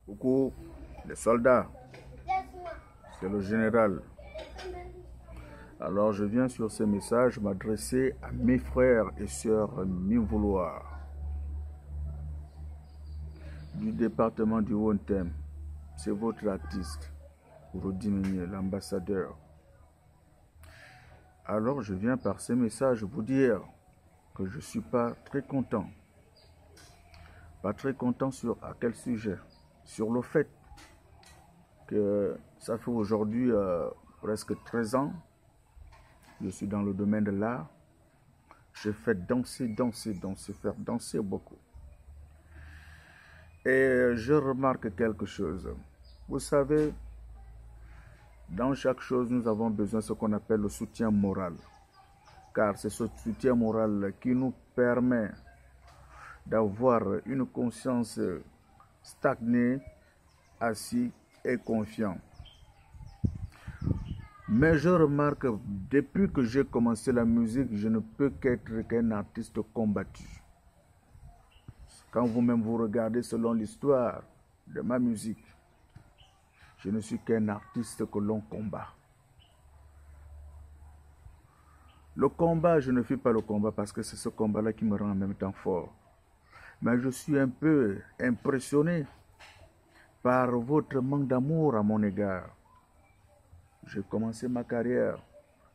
Coucou, les soldats, c'est le général. Alors je viens sur ce message m'adresser à mes frères et sœurs Mivouloirs du département du Haut-Tem. C'est votre artiste, Rodimenier, l'ambassadeur. Alors je viens par ce message vous dire que je ne suis pas très content. Pas très content à quel sujet? Sur le fait que ça fait aujourd'hui presque 13 ans, je suis dans le domaine de l'art. J'ai fait danser, faire danser beaucoup. Et je remarque quelque chose. Vous savez, dans chaque chose, nous avons besoin de ce qu'on appelle le soutien moral. Car c'est ce soutien moral qui nous permet d'avoir une conscience stagnée, assis et confiant. Mais je remarque, depuis que j'ai commencé la musique, je ne peux qu'être qu'un artiste combattu. Quand vous-même vous regardez selon l'histoire de ma musique, je ne suis qu'un artiste que l'on combat. Le combat, je ne fais pas le combat parce que c'est ce combat-là qui me rend en même temps fort. Mais je suis un peu impressionné par votre manque d'amour à mon égard. J'ai commencé ma carrière,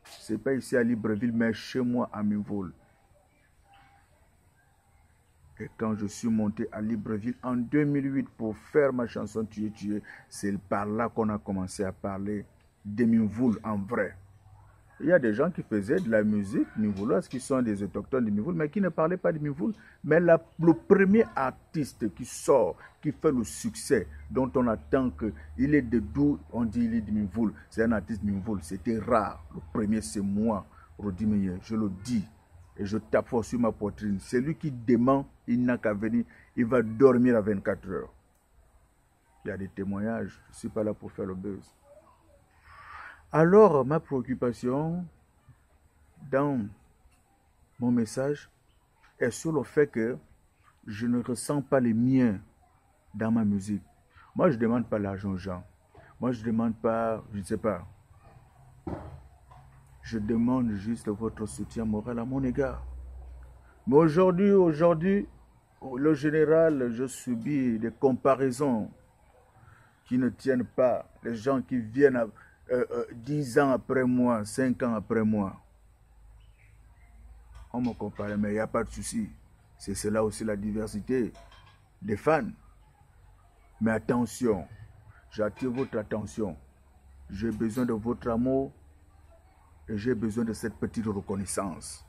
c'est pas ici à Libreville, mais chez moi à Mivouloirs. Et quand je suis monté à Libreville en 2008 pour faire ma chanson Tu es tué, c'est par là qu'on a commencé à parler de Mivouloirs en vrai. Il y a des gens qui faisaient de la musique mivouloise, qui sont des autochtones de Mivouloirs, mais qui ne parlaient pas de Mivouloirs. Mais le premier artiste qui sort, qui fait le succès, dont on attend qu'il est de d'où on dit il est de Mivouloirs, c'est un artiste de Mivouloirs. C'était rare. Le premier, c'est moi, Rodimenier. Je le dis et je tape fort sur ma poitrine. Celui qui demande, il n'a qu'à venir, il va dormir à 24 heures. Il y a des témoignages. Je ne suis pas là pour faire le buzz. Alors, ma préoccupation dans mon message est sur le fait que je ne ressens pas les miens dans ma musique. Moi, je ne demande pas l'argent aux gens. Moi, je ne demande pas, je ne sais pas. Je demande juste votre soutien moral à mon égard. Mais aujourd'hui, le général, je subis des comparaisons qui ne tiennent pas. Les gens qui viennent 10 ans après moi, 5 ans après moi. On me compare, mais il n'y a pas de souci. C'est cela aussi la diversité des fans. Mais attention, j'attire votre attention. J'ai besoin de votre amour et j'ai besoin de cette petite reconnaissance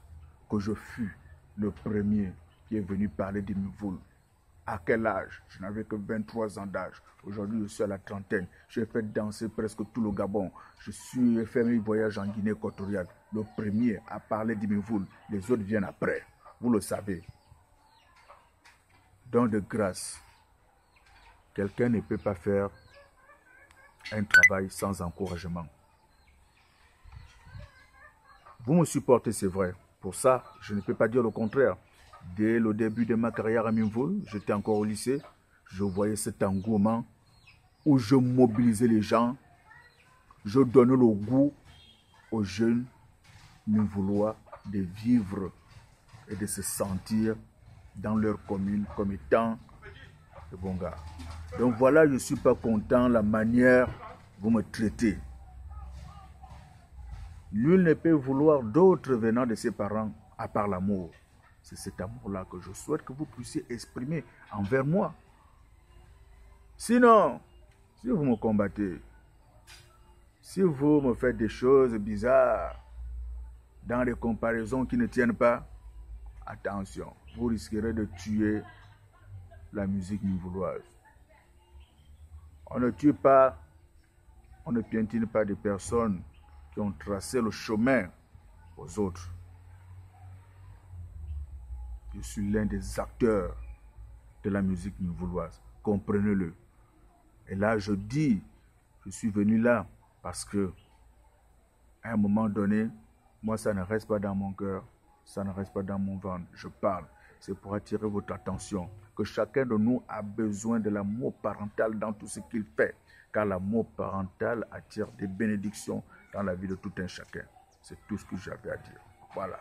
que je fus le premier qui est venu parler de Mivouloirs. À quel âge? Je n'avais que 23 ans d'âge. Aujourd'hui, je suis à la trentaine. J'ai fait danser presque tout le Gabon. Je suis fait mes voyages en Guinée équatoriale. Le premier à parler de Mivouloirs. Les autres viennent après. Vous le savez. Donc de grâce, quelqu'un ne peut pas faire un travail sans encouragement. Vous me supportez, c'est vrai. Pour ça, je ne peux pas dire le contraire. Dès le début de ma carrière à Mivouloirs, j'étais encore au lycée, je voyais cet engouement où je mobilisais les gens, je donnais le goût aux jeunes Mivoulois de vivre et de se sentir dans leur commune comme étant de bons gars. Donc voilà, je ne suis pas content de la manière dont vous me traitez. Nul ne peut vouloir d'autre venant de ses parents à part l'amour. C'est cet amour-là que je souhaite que vous puissiez exprimer envers moi. Sinon, si vous me combattez, si vous me faites des choses bizarres, dans des comparaisons qui ne tiennent pas, attention, vous risquerez de tuer la musique mivouloise. On ne tue pas, on ne piétine pas des personnes qui ont tracé le chemin aux autres. Je suis l'un des acteurs de la musique mivouloise. Comprenez-le. Et là, je dis, je suis venu là parce que, à un moment donné, moi, ça ne reste pas dans mon cœur, ça ne reste pas dans mon ventre. Je parle. c'est pour attirer votre attention que chacun de nous a besoin de l'amour parental dans tout ce qu'il fait, car l'amour parental attire des bénédictions dans la vie de tout un chacun. C'est tout ce que j'avais à dire. Voilà.